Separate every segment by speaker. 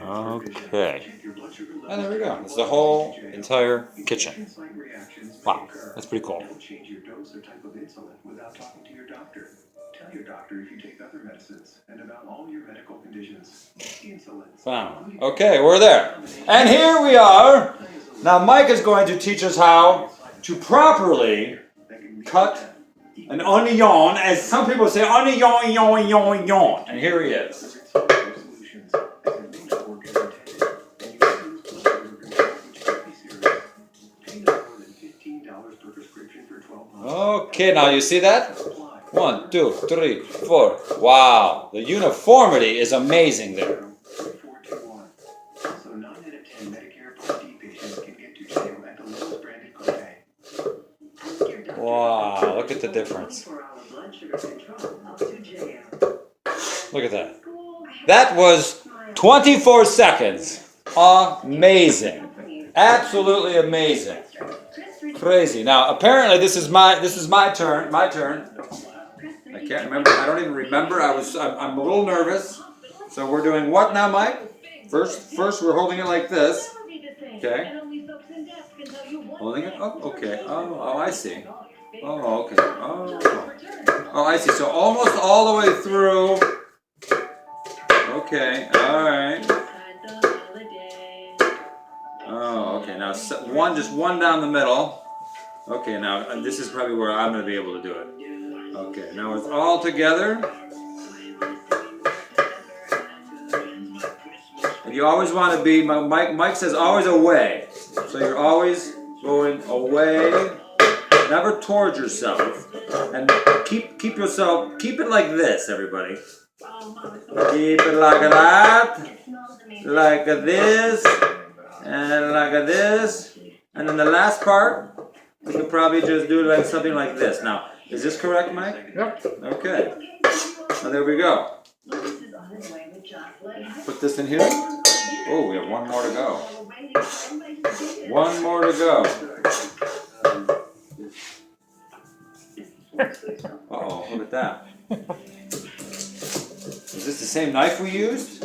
Speaker 1: Okay. And there we go. This is the whole entire kitchen. Wow, that's pretty cool. Wow. Okay, we're there. And here we are. Now Mike is going to teach us how to properly cut an onion, as some people say, onion, yon, yon, yon. And here he is. Okay, now you see that? 1, 2, 3, 4. Wow, the uniformity is amazing there. Wow, look at the difference. Look at that. That was 24 seconds. Amazing. Absolutely amazing. Crazy. Now, apparently this is my turn. My turn. I can't remember. I don't even remember. I'm a little nervous. So we're doing what now, Mike? First we're holding it like this. Okay. Holding it? Oh, okay. Oh, I see. Oh, okay. Oh, I see. So almost all the way through. Okay. All right. Oh, okay. Now just one down the middle. Okay. Now this is probably where I'm going to be able to do it. Okay. Now it's all together. And you always want to be. Mike says always away. So you're always going away. Never towards yourself, and keep it like this, everybody. Keep it like that, like this, and like this, and then the last part, we could probably just do like something like this. Now, is this correct, Mike?
Speaker 2: Yep.
Speaker 1: Okay. Now there we go. Put this in here. Oh, we have one more to go. One more to go. Uh-oh, look at that. Is this the same knife we used?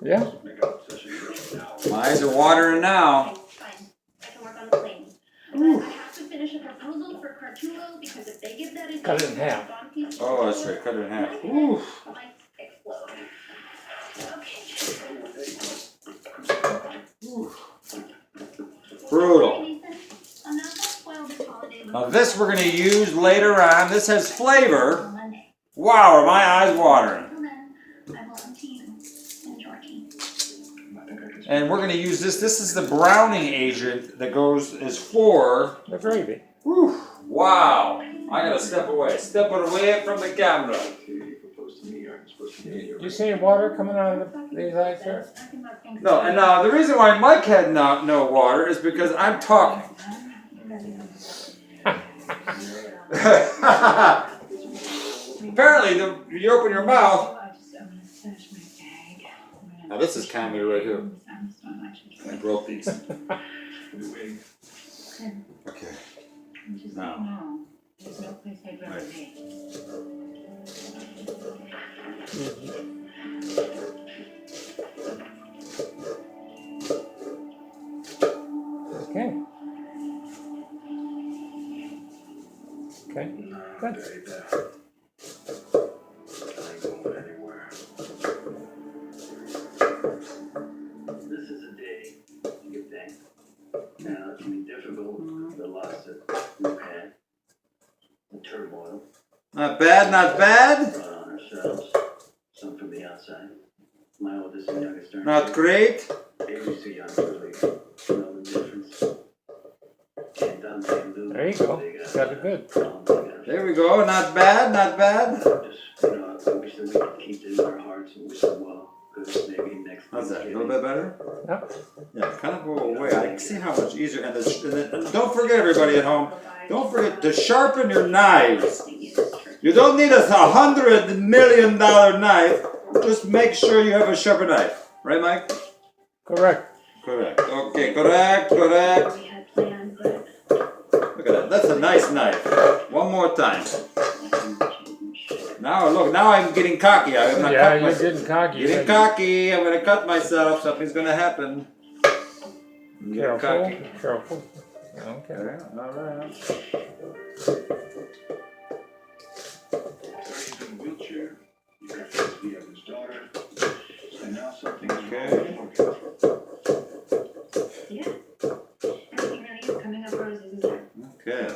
Speaker 2: Yeah.
Speaker 1: My eyes are watering now.
Speaker 2: Cut it in half.
Speaker 1: Oh, that's right, cut it in half. Ooh. Brutal. Now this we're going to use later on. This has flavor. Wow, are my eyes watering. And we're going to use this. This is the browning agent that is for
Speaker 2: the gravy.
Speaker 1: Whew, wow. I got to step away. Step away from the camera.
Speaker 2: Do you see any water coming out of these eyes here?
Speaker 1: No, and now the reason why Mike had no water is because I'm talking. Apparently, you open your mouth. Now this is comedy right here. I broke these. Okay. Now. Right.
Speaker 2: Okay. Okay. Good.
Speaker 3: This is a day you think. Now it's been difficult, the loss that we've had, the turmoil.
Speaker 1: Not bad, not bad.
Speaker 3: Brought on ourselves, some from the outside. My oldest and youngest aren't.
Speaker 1: Not great.
Speaker 3: Avery's too young to really know the difference. And Dante and Lou,
Speaker 2: There you go. Got it good.
Speaker 1: There we go. Not bad, not bad.
Speaker 3: Just, I wish that we could keep it in our hearts and wish them well. Because maybe next.
Speaker 1: How's that? A little bit better?
Speaker 2: Yep.
Speaker 1: Yeah, kind of go away. I see how much easier. And don't forget, everybody at home, don't forget to sharpen your knives. You don't need a $100 million knife. Just make sure you have a sharper knife. Right, Mike?
Speaker 2: Correct.
Speaker 1: Correct. Okay, correct. Look at that. That's a nice knife. One more time. Now look, now I'm getting cocky. I'm not
Speaker 2: Yeah,
Speaker 1: cut
Speaker 2: you're
Speaker 1: myself.
Speaker 2: getting cocky.
Speaker 1: Getting cocky. I'm gonna cut myself. Something's gonna happen. I'm getting
Speaker 2: Careful,
Speaker 1: cocky.
Speaker 2: careful. Okay.
Speaker 1: Okay, all right.
Speaker 3: He's in a wheelchair. He prefers to be with his daughter. And now something is
Speaker 1: Okay.
Speaker 3: wrong.
Speaker 4: Yeah. Everything really is coming up roses, isn't it?
Speaker 1: Okay.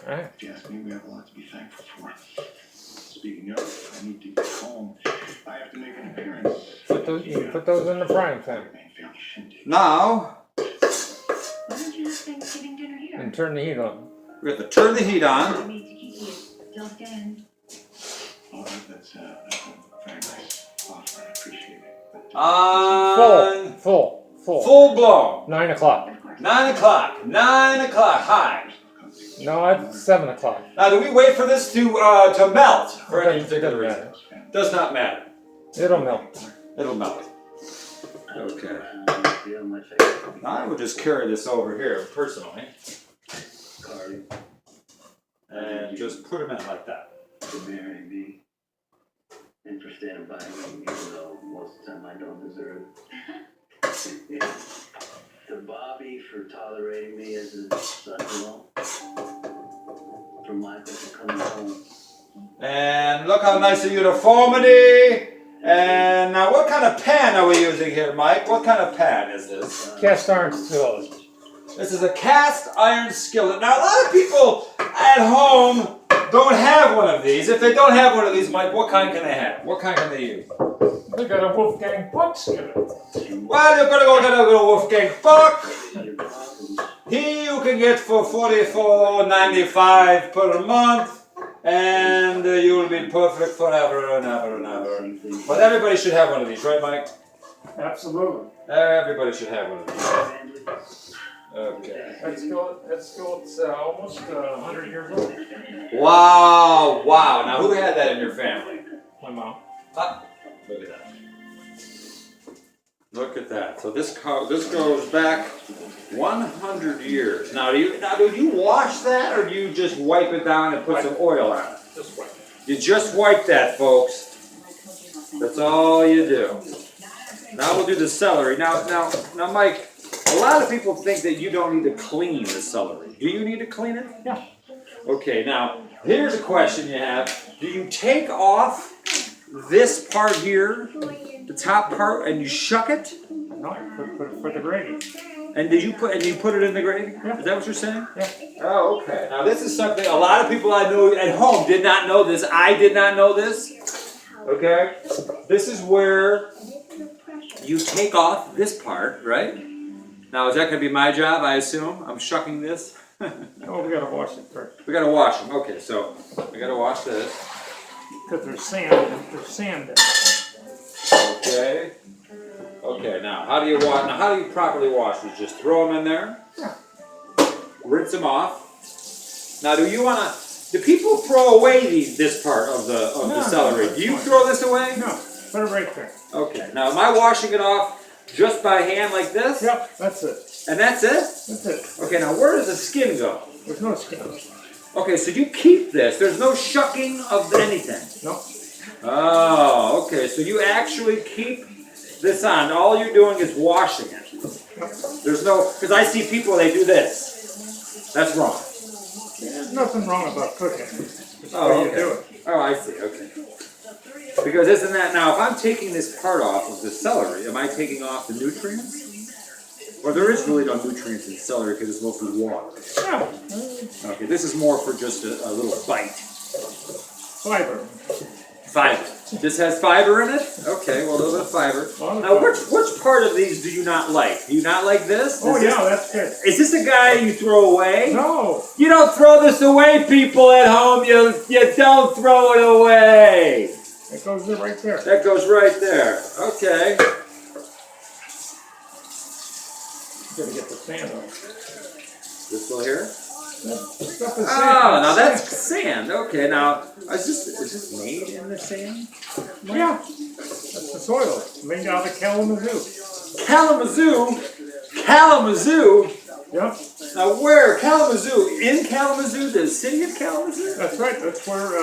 Speaker 2: Alright.
Speaker 3: If you ask me, we have a lot to be thankful for. Speaking of, I need to get home. I have to make an appearance.
Speaker 2: You put those in the frying pan
Speaker 3: Main family shindig.
Speaker 1: Now
Speaker 4: Why don't you have Thanksgiving dinner here?
Speaker 2: and turn the heat on.
Speaker 1: we have to turn the heat
Speaker 4: I
Speaker 1: on.
Speaker 4: made to keep you till then.
Speaker 3: Oh, that's a very nice offer. I appreciate it. But,
Speaker 1: On
Speaker 2: Full.
Speaker 1: full blown.
Speaker 2: 9 o'clock.
Speaker 4: Of course.
Speaker 1: 9 o'clock. 9 o'clock. Hi.
Speaker 2: No, it's 7 o'clock.
Speaker 1: Now, do we wait for this to melt for any
Speaker 2: It
Speaker 1: particular
Speaker 2: doesn't
Speaker 1: reason?
Speaker 2: matter.
Speaker 1: Does not matter.
Speaker 2: It'll melt.
Speaker 1: It'll melt. Okay.
Speaker 3: feel much
Speaker 1: I would just carry this over here personally
Speaker 3: Cardi,
Speaker 1: and just put them in like that.
Speaker 3: for marrying me, and for standing by me, even though most of the time I don't deserve it. To Bobby for tolerating me as his son-in-law. For Michael for coming home.
Speaker 1: And look how nice the uniformity. And now, what kind of pan are we using here, Mike? What kind of pan is this?
Speaker 2: Cast iron skillet.
Speaker 1: This is a cast iron skillet. Now, a lot of people at home don't have one of these. If they don't have one of these, Mike, what kind can they have? What kind can they use?
Speaker 2: They got a Wolfgang Puck skillet.
Speaker 1: Well, you're gonna go get a little Wolfgang Puck.
Speaker 3: Your problems.
Speaker 1: He you can get for $44.95 per month, and you will be perfect forever and ever and ever. But everybody should have one of these, right, Mike?
Speaker 2: Absolutely.
Speaker 1: Everybody should have one of these. Okay.
Speaker 2: That skillet's almost 100 years old.
Speaker 1: Wow, wow. Now, who had that in your family?
Speaker 2: My mom.
Speaker 1: Ah, look at that. Look at that. So this goes back 100 years. Now, do you wash that, or do you just wipe it down and put some oil on it?
Speaker 2: Just wait.
Speaker 1: You just wipe that, folks. That's all you do. Now we'll do the celery. Now, Mike, a lot of people think that you don't need to clean the celery. Do you need to clean it?
Speaker 2: Yeah.
Speaker 1: Okay, now, here's a question you have. Do you take off this part here, the top part, and you shuck it?
Speaker 2: No, for the gravy.
Speaker 1: And you put it in the gravy?
Speaker 2: Yeah.
Speaker 1: Is that what you're saying?
Speaker 2: Yeah.
Speaker 1: Oh, okay. Now this is something a lot of people I know at home did not know this. I did not know this. Okay? This is where you take off this part, right? Now is that going to be my job, I assume? I'm shucking this.
Speaker 2: Oh, we gotta wash it first.
Speaker 1: We got to wash them. Okay, so we got to wash this.
Speaker 2: Because there's sand in it.
Speaker 1: Okay. Okay, now how do you wash? Now how do you properly wash these? Just throw them in there.
Speaker 2: Yeah.
Speaker 1: Rinse them off. Now, do people throw away this part of the
Speaker 2: No,
Speaker 1: celery?
Speaker 2: no,
Speaker 1: Do you
Speaker 2: it's
Speaker 1: throw this away?
Speaker 2: No, put it right there.
Speaker 1: Okay. Now, am I washing it off just by hand like this?
Speaker 2: Yep, that's it.
Speaker 1: And that's it?
Speaker 2: That's it.
Speaker 1: Okay. Now, where does the skin go?
Speaker 2: There's no skin.
Speaker 1: Okay, so you keep this. There's no shucking of anything.
Speaker 2: No.
Speaker 1: Oh, okay. So you actually keep this on. All you're doing is washing it.
Speaker 2: Yep.
Speaker 1: There's no, because I see people, they do this. That's wrong.
Speaker 2: There's nothing wrong about cooking. It's the
Speaker 1: Oh,
Speaker 2: way you
Speaker 1: okay.
Speaker 2: do it.
Speaker 1: Oh, I see, okay. Because isn't that, now if I'm taking this part off of the celery, am I taking off the nutrients? Or there is really no nutrients in celery because it's mostly water.
Speaker 2: Yeah.
Speaker 1: Okay, this is more for just a little bite.
Speaker 2: Fiber.
Speaker 1: Fiber. This has fiber in it? Okay, well, a little bit of fiber.
Speaker 2: Lot of
Speaker 1: Now,
Speaker 2: fiber.
Speaker 1: which part of these do you not like? Do you not like this?
Speaker 2: Oh
Speaker 1: Is
Speaker 2: yeah, that's good.
Speaker 1: Is this a guy you throw away?
Speaker 2: No.
Speaker 1: You don't throw this away, people at home. You don't throw it away.
Speaker 2: It goes right there.
Speaker 1: That goes right there. Okay.
Speaker 2: Gotta get the sand off.
Speaker 1: This one here?
Speaker 2: Stuff is sand.
Speaker 1: Oh, now that's sand. Okay, now is this made in the sand?
Speaker 2: Yeah. That's the soil. Made out of Kalamazoo.
Speaker 1: Kalamazoo.
Speaker 2: Yep.
Speaker 1: Now where? Kalamazoo? In Kalamazoo? The city of Kalamazoo?
Speaker 2: That's right. That's where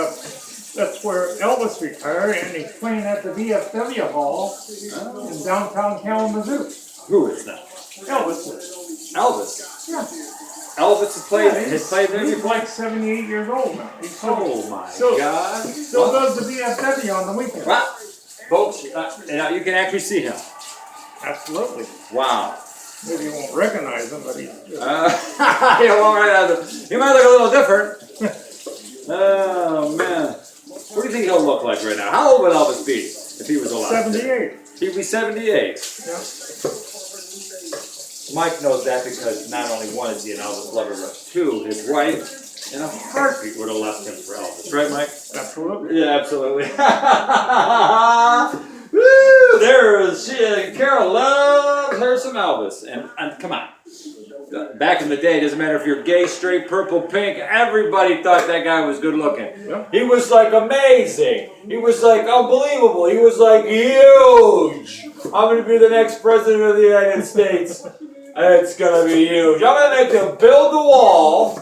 Speaker 2: That's where Elvis retired, and he's playing at the VFW Hall in downtown Kalamazoo.
Speaker 1: Who is that?
Speaker 2: Elvis is.
Speaker 1: Elvis.
Speaker 2: Yeah.
Speaker 1: Elvis has played there
Speaker 2: He's
Speaker 1: before.
Speaker 2: like 78 years old now. He's
Speaker 1: Oh my
Speaker 2: so-
Speaker 1: God.
Speaker 2: Still does the VFW on the weekend.
Speaker 1: Wow. Folks, you can actually see him.
Speaker 2: Absolutely.
Speaker 1: Wow.
Speaker 2: Maybe you won't recognize him, but he's.
Speaker 1: You won't recognize him. He might look a little different. Oh man. What do you think he'll look like right now? How old would Elvis be if he was alive?
Speaker 2: 78.
Speaker 1: He'd be 78.
Speaker 2: Yeah.
Speaker 1: Mike knows that because not only one is he an Elvis lover, but two, his wife in a heartbeat would have left him for Elvis. Right, Mike?
Speaker 2: Absolutely.
Speaker 1: Yeah, absolutely. Woo! Carol loves her some Elvis. And come on. Back in the day, it doesn't matter if you're gay, straight, purple, pink, everybody thought that guy was good looking.
Speaker 2: Yeah.
Speaker 1: He was like amazing. He was like unbelievable. He was like huge. I'm going to be the next president of the United States. It's going to be huge. I'm going to make them build the wall.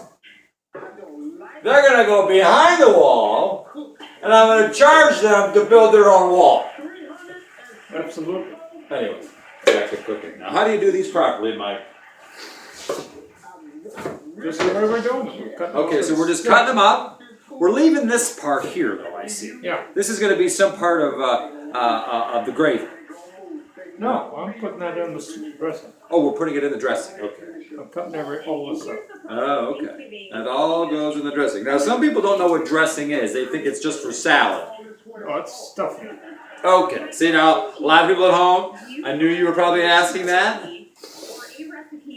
Speaker 1: They're going to go behind the wall. And I'm going to charge them to build their own wall.
Speaker 2: Absolutely.
Speaker 1: Anyway, back to cooking. Now, how do you do these properly, Mike?
Speaker 2: Just the way we're doing it.
Speaker 1: Okay, so we're just cutting them up. We're leaving this part here, though, I see.
Speaker 2: Yeah.
Speaker 1: This is going to be some part of the gravy.
Speaker 2: No, I'm putting that in the dressing.
Speaker 1: Oh, we're putting it in the dressing. Okay.
Speaker 2: I'm cutting all this up.
Speaker 1: Oh, okay. That all goes in the dressing. Now, some people don't know what dressing is. They think it's just for salad.
Speaker 2: Oh, it's stuffing.
Speaker 1: Okay. See, now, a lot of people at home, I knew you were probably asking that.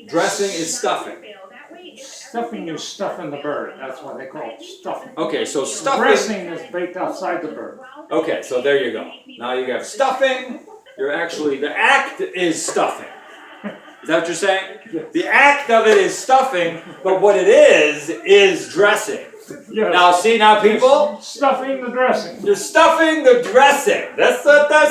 Speaker 1: Dressing is stuffing.
Speaker 2: Stuffing is stuffing the bird. That's what they call it, stuffing.
Speaker 1: Okay, so stuffing.
Speaker 2: Dressing is baked outside the bird.
Speaker 1: Okay, so there you go. Now you have stuffing. You're actually, the act is stuffing. Is that what you're saying?
Speaker 2: Yes.
Speaker 1: The act of it is stuffing, but what it is dressing.
Speaker 2: Yes.
Speaker 1: Now see now people,
Speaker 2: Stuffing the dressing.
Speaker 1: you're stuffing the dressing. This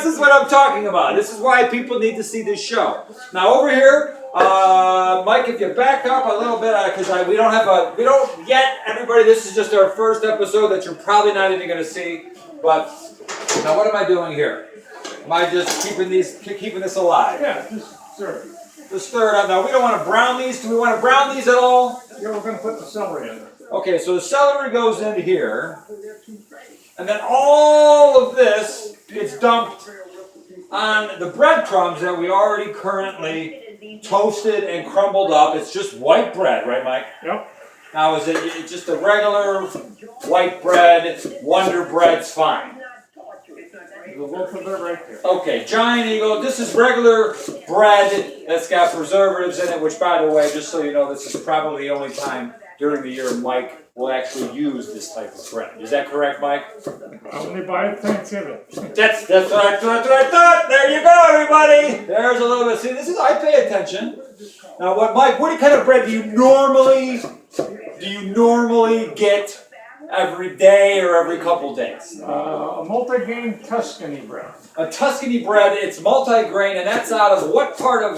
Speaker 1: is what I'm talking about. This is why people need to see this show. Now over here, Mike, if you back up a little bit, because we don't yet, everybody, this is just our first episode that you're probably not even going to see. But now what am I doing here? Am I just keeping this alive?
Speaker 2: Yeah, just serve it.
Speaker 1: Just stir it up. Now we don't want to brown these. Do we want to brown these at all?
Speaker 2: Yeah, we're going to put the celery in there.
Speaker 1: Okay, so the celery goes into here, and then all of this gets dumped on the breadcrumbs that we already currently toasted and crumbled up. It's just white bread, right, Mike?
Speaker 2: Yep.
Speaker 1: Now, is it just a regular white bread? Wonder Bread's fine.
Speaker 2: There's a loaf of it right there.
Speaker 1: Okay, Giant Eagle, this is regular bread that's got preservatives in it, which, by the way, just so you know, this is probably the only time during the year Mike will actually use this type of bread. Is that correct, Mike?
Speaker 2: I only buy it Thanksgiving.
Speaker 1: That's what I thought. There you go, everybody. There's a little bit. See, I pay attention. Now, what kind of bread do you normally get every day or every couple days?
Speaker 2: A multi-grain Tuscany bread.
Speaker 1: A Tuscany bread, it's multi-grain, and that's out of what part of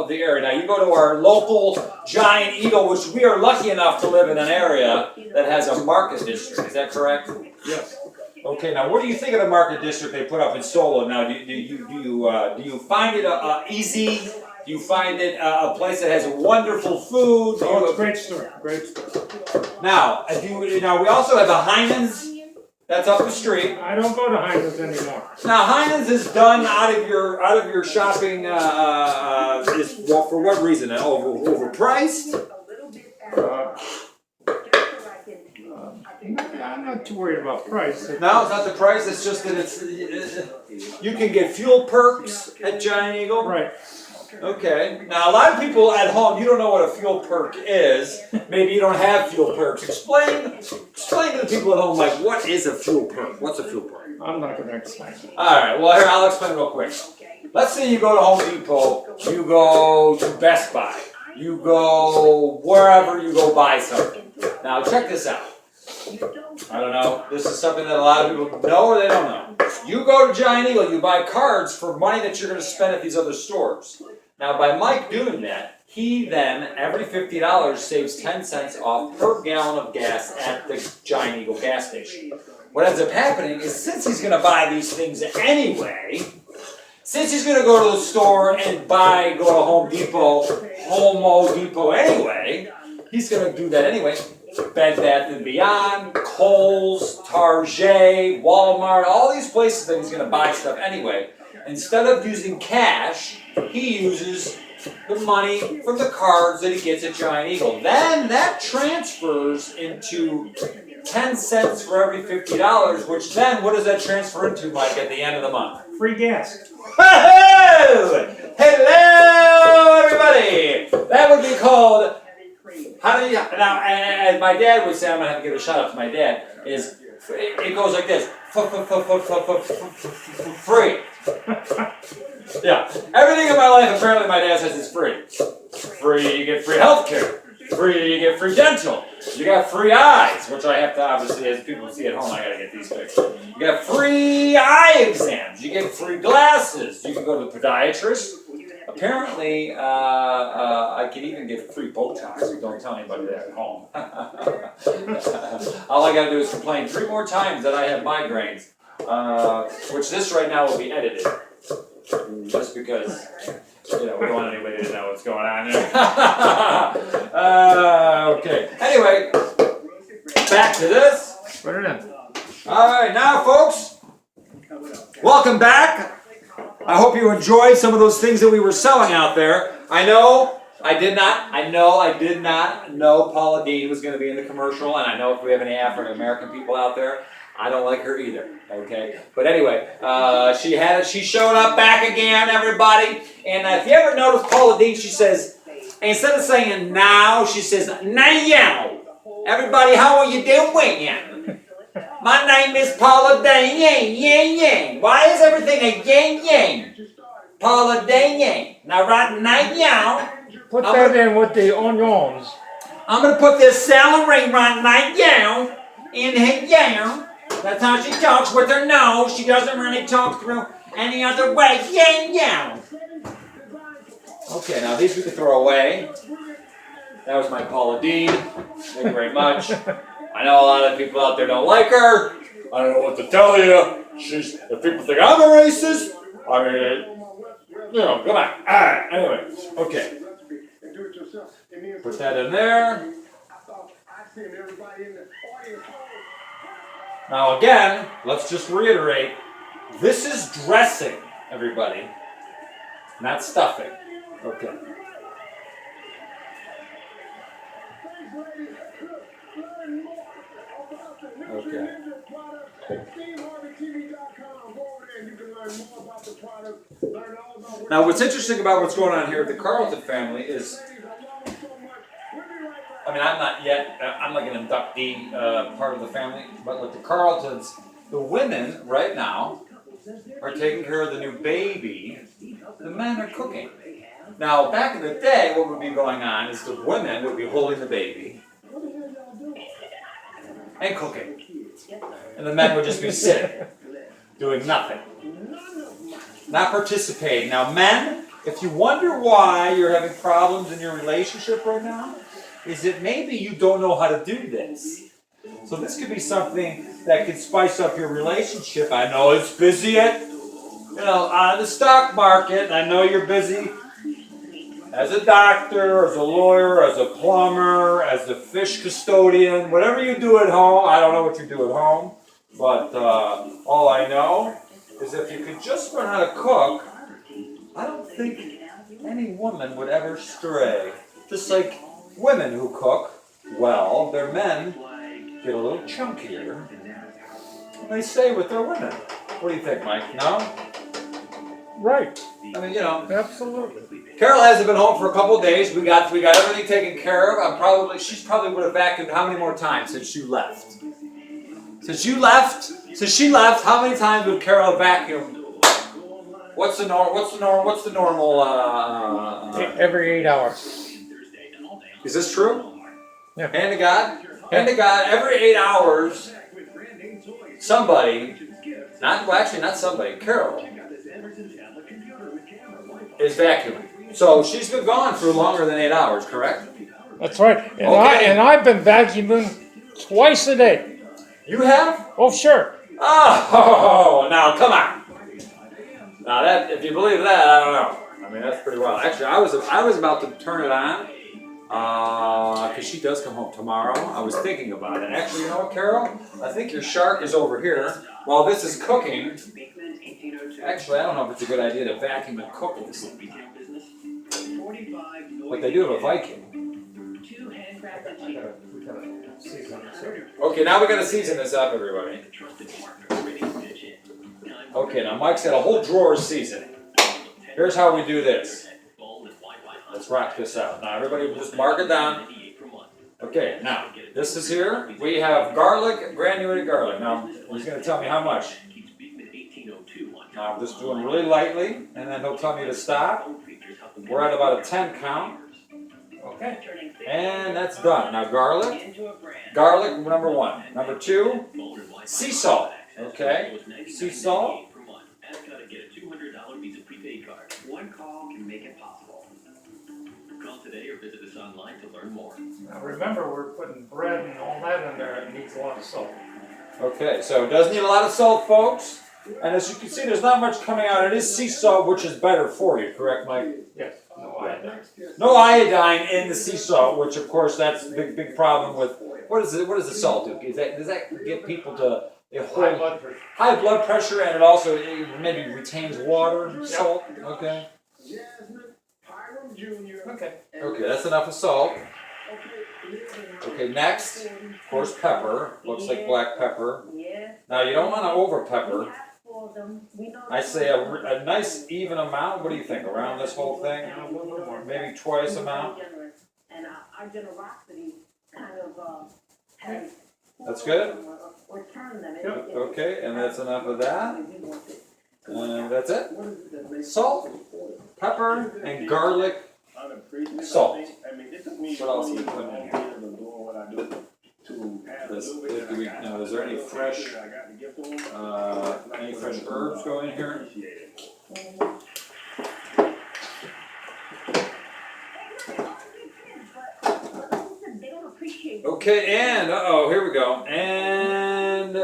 Speaker 1: the area? Now, you go to our local Giant Eagle, which we are lucky enough to live in an area that has a market district. Is that correct?
Speaker 2: Yes.
Speaker 1: Okay, now what do you think of the market district they put up in Solo? Now, do you find it easy? Do you find it a place that has wonderful food?
Speaker 2: Oh, it's great store. Great store.
Speaker 1: Now, we also have a Heinen's. That's up the street.
Speaker 2: I don't go to Heinz anymore.
Speaker 1: Now, Heinen's is done out of your shopping. For what reason? Overpriced?
Speaker 2: I'm not too worried about price.
Speaker 1: No, it's not the price. It's just that you can get fuel perks at Giant Eagle.
Speaker 2: Right.
Speaker 1: Okay. Now, a lot of people at home, you don't know what a fuel perk is. Maybe you don't have fuel perks. Explain to the people at home, like, what is a fuel perk? What's a fuel perk?
Speaker 2: I'm not going to explain.
Speaker 1: All right. Well, here, I'll explain real quick. Let's say you go to Home Depot, you go to Best Buy, you go wherever you go buy something. Now, check this out. I don't know. This is something that a lot of people know or they don't know. You go to Giant Eagle, you buy cards for money that you're going to spend at these other stores. Now, by Mike doing that, he then, every $50, saves 10 cents off per gallon of gas at the Giant Eagle gas station. what ends up happening is since he's going to buy these things anyway, since he's going to go to the store and go to Home Depot anyway, he's going to do that anyway. Bed Bath & Beyond, Kohl's, Target, Walmart, all these places that he's going to buy stuff anyway. Instead of using cash, he uses the money from the cards that he gets at Giant Eagle. Then that transfers into 10 cents for every $50, which then, what does that transfer into, Mike, at the end of the month?
Speaker 2: Free gas.
Speaker 1: Hello! Hello, everybody! That would be called, how do you, now, and my dad would say, I'm going to have to give a shout out to my dad, is, it goes like this, free. Yeah, everything in my life, apparently my dad says is free. Free, you get free healthcare. Free, you get free dental. You got free eyes, which I have to, obviously, as people see at home, I gotta get these fixed. You got free eye exams. You get free glasses. You can go to the podiatrist. Apparently, I can even get free Botox. Don't tell anybody that at home. All I gotta do is complain 3 more times that I have migraines, which this right now will be edited. Just because, we don't want anybody to know what's going on there. Okay. Anyway, back to this.
Speaker 2: Put it in.
Speaker 1: All right, now, folks, welcome back. I hope you enjoyed some of those things that we were selling out there. I did not know Paula Deen was going to be in the commercial, and I know if we have any African American people out there, I don't like her either, okay? But anyway, she showed up back again, everybody. And if you ever notice Paula Deen, she says, instead of saying now, she says, now. Everybody, how are you doing? My name is Paula Deen. Why is everything a yang? Paula Deen. Now right now,
Speaker 2: Put that in with the onions.
Speaker 1: I'm going to put this celery right now in here. That's how she talks with her nose. She doesn't really talk through any other way. Yeah. Okay, now these we can throw away. That was my Paula Deen. Thank you very much. I know a lot of people out there don't like her. I don't know what to tell you. If people think I'm a racist, I mean, come on. Alright, anyway. Okay. Put that in there. Now again, let's just reiterate, this is dressing, everybody, not stuffing. Okay. Okay. Now what's interesting about what's going on here with the Carlton family is, I mean, I'm like an inductee part of the family, but with the Carltons, the women right now are taking care of the new baby. The men are cooking. Now, back in the day, what would be going on is the women would be holding the baby and cooking. And the men would just be sitting, doing nothing. Not participating. Now, men, if you wonder why you're having problems in your relationship right now, is that maybe you don't know how to do this. So this could be something that could spice up your relationship. I know it's busy on the stock market. I know you're busy as a doctor, as a lawyer, as a plumber, as a fish custodian, whatever you do at home. I don't know what you do at home, but all I know is if you could just learn how to cook, I don't think any woman would ever stray. Just like women who cook well, their men get a little chunkier, and they stay with their women. What do you think, Mike? No?
Speaker 2: Right.
Speaker 1: I mean,
Speaker 2: Absolutely.
Speaker 1: Carol hasn't been home for a couple of days. We got everything taken care of. She's probably would have vacuumed how many more times since you left? Since she left, how many times would Carol vacuum? What's the normal?
Speaker 2: Every 8 hours.
Speaker 1: Is this true?
Speaker 2: Yeah.
Speaker 1: Hand to God? Hand to God, every 8 hours, somebody, not somebody, Carol, is vacuuming. So she's been gone for longer than 8 hours, correct?
Speaker 2: That's right. And,
Speaker 1: Okay.
Speaker 2: I've been vacuuming twice a day.
Speaker 1: You have?
Speaker 2: Oh, sure.
Speaker 1: Oh, now come on. Now that, if you believe that, I don't know. I mean, that's pretty wild. Actually, I was about to turn it on, because she does come home tomorrow. I was thinking about it. Actually, you know what, Carol? I think your shark is over here while this is cooking. Actually, I don't know if it's a good idea to vacuum and cook this. But they do have a Viking. Okay, now we gotta season this up, everybody. Okay, now Mike's got a whole drawer of seasoning. Here's how we do this. Let's rock this out. Now everybody just mark it down. Okay, now, this is here. We have garlic, granulated garlic. Now, he's gonna tell me how much. Now, I'm just doing really lightly, and then he'll tell me to stop. We're at about a 10 count. Okay, and that's done. Now garlic, number 1. Number 2, sea salt. Okay, sea salt.
Speaker 3: One call can make it possible. Call today or visit us online to learn more.
Speaker 2: Now remember, we're putting bread and all that in there. It needs a lot of salt.
Speaker 1: Okay, so it does need a lot of salt, folks. And as you can see, there's not much coming out. It is sea salt, which is better for you, correct, Mike?
Speaker 2: Yes. No iodine.
Speaker 1: No iodine in the sea salt, which of course that's a big problem with. What does the salt do? Does that get people to
Speaker 2: High blood pressure.
Speaker 1: high blood pressure, and it maybe retains water? Salt. Okay.
Speaker 2: Okay.
Speaker 1: Okay, that's enough of salt. Okay, next, of course, pepper. Looks like black pepper. Now you don't want to over pepper. I say a nice even amount. What do you think? Around this whole thing?
Speaker 2: A little bit more.
Speaker 1: Maybe twice amount.
Speaker 5: And our generosity kind of has.
Speaker 1: That's good?
Speaker 5: Or turn them.
Speaker 2: Yep.
Speaker 1: Okay, and that's enough of that. And that's it. Salt, pepper, and garlic salt. What else are we putting in here? Now, is there any fresh herbs going in here? Okay, and here we go. And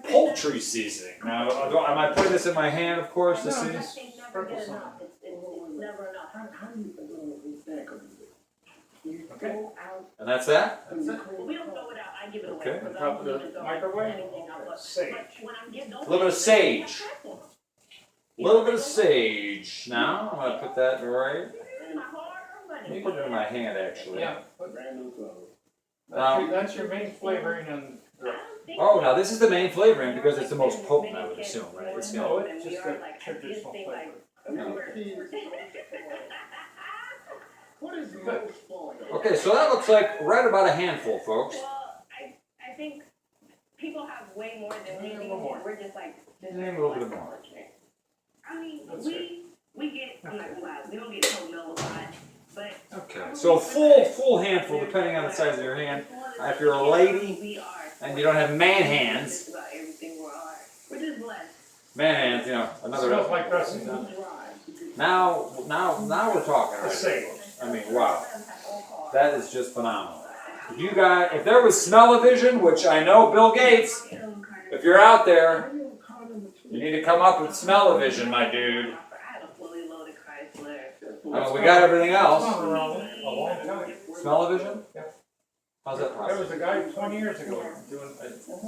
Speaker 1: poultry seasoning. Now, am I putting this in my hand, of course, to see?
Speaker 2: Sprinkle some. Okay.
Speaker 1: And that's that?
Speaker 2: That's it.
Speaker 5: We don't throw it out, I give it away.
Speaker 1: Okay.
Speaker 5: because I
Speaker 2: Top of
Speaker 5: don't
Speaker 2: the
Speaker 5: need to
Speaker 2: microwave?
Speaker 5: anything else, but-
Speaker 2: Sage.
Speaker 5: but when I'm getting
Speaker 1: A little bit of sage. A little bit of sage. Now, I'm going to put that right. Let me put it in my hand, actually.
Speaker 2: Yeah.
Speaker 1: Now,
Speaker 2: That's your main flavoring and.
Speaker 1: oh, now this is the main flavoring because it's the most potent, I would assume, right? It's
Speaker 2: No,
Speaker 1: gonna,
Speaker 2: it's just a traditional flavor. Good.
Speaker 1: okay, so that looks like right about a handful, folks.
Speaker 5: Well, I think people have way more than we
Speaker 2: A
Speaker 5: do,
Speaker 2: little more.
Speaker 5: we're just like.
Speaker 1: A little bit more.
Speaker 5: I mean,
Speaker 2: That's
Speaker 5: we get, I'm not gonna lie, we don't get told no a lot, but.
Speaker 1: Okay, so a full handful, depending on the size of your hand. If you're a lady
Speaker 5: We are.
Speaker 1: and you don't have man hands,
Speaker 5: About everything we're just blessed.
Speaker 1: man hands, you know, another.
Speaker 2: Smells like dressing, doesn't it?
Speaker 1: Now we're talking,
Speaker 2: The
Speaker 1: right?
Speaker 2: sage.
Speaker 1: I mean, wow, that is just phenomenal. If there was smell-o-vision, which I know Bill Gates, if you're out there, you need to come up with smell-o-vision, my dude.
Speaker 5: I had a fully loaded Chrysler.
Speaker 1: I mean, we got everything
Speaker 2: It's
Speaker 1: else.
Speaker 2: been around a long time.
Speaker 1: Smell-o-vision?
Speaker 2: Yeah.
Speaker 1: How's that
Speaker 2: There
Speaker 1: possible?
Speaker 2: was a guy 20 years ago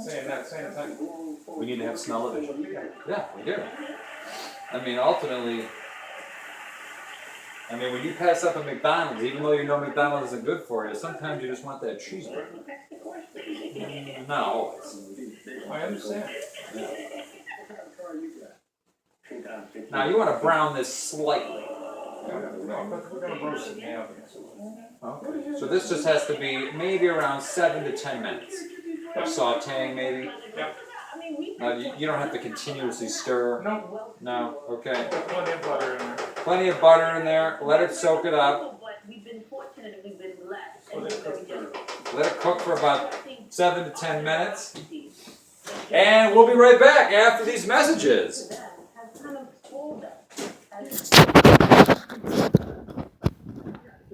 Speaker 2: saying that same thing.
Speaker 1: We need to have smell-o-vision. Yeah, we do. I mean, ultimately, when you pass up a McDonald's, even though you know McDonald's isn't good for you, sometimes you just want that cheeseburger. Not always.
Speaker 2: I understand.
Speaker 1: Now, you want to brown this slightly.
Speaker 2: No, but we're gonna roast it in the oven.
Speaker 1: Okay. So this just has to be maybe around 7 to 10 minutes of sauteing, maybe. Now, you don't have to continuously stir.
Speaker 2: No,
Speaker 1: No? Okay.
Speaker 2: put plenty of butter in there.
Speaker 1: Plenty of butter in there. Let it soak it up.
Speaker 5: But we've been fortunate and we've been blessed.
Speaker 2: Let it cook
Speaker 1: Let it cook for about 7 to 10 minutes. And we'll be right back after these messages.